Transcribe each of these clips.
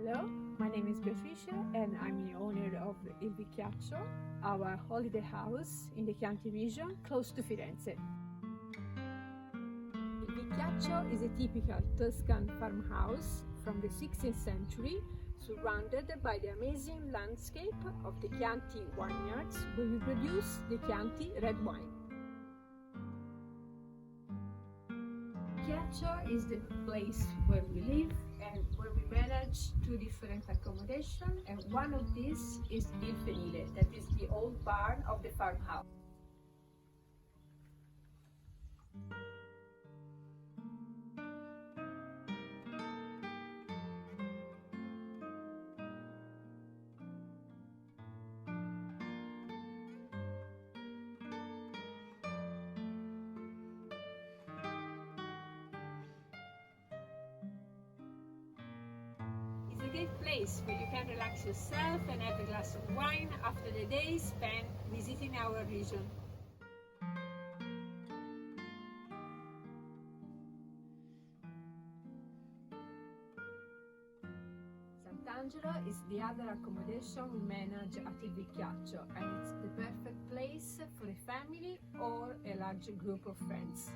Hello, my name is Beatrice and I'm the owner of Il Vichiaccio, our holiday house in the Chianti region close to Firenze. Il Vichiaccio is a typical Tuscan farmhouse from the 16th century, surrounded by the amazing landscape of the Chianti vineyards where we produce the Chianti red wine. Vichiaccio is the place where we live and where we manage two different accommodations, and one of these is Il Fenile, that is the old barn of the farmhouse. It's a great place where you can relax yourself and have a glass of wine after the day spent visiting our region. Sant'Angelo is the other accommodation we manage at Il Vichiaccio, and it's the perfect place for a family or a large group of friends.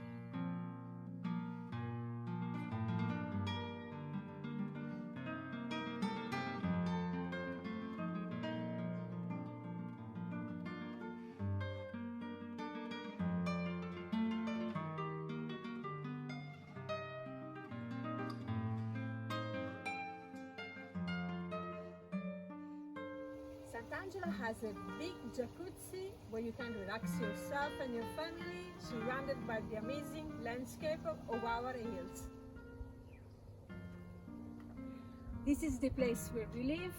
Sant'Angelo has a big jacuzzi where you can relax yourself and your family, surrounded by the amazing landscape of our hills. This is the place where we live,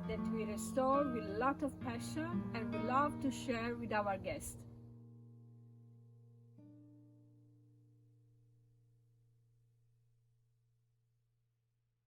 that we restore with a lot of passion and we love to share with our guests.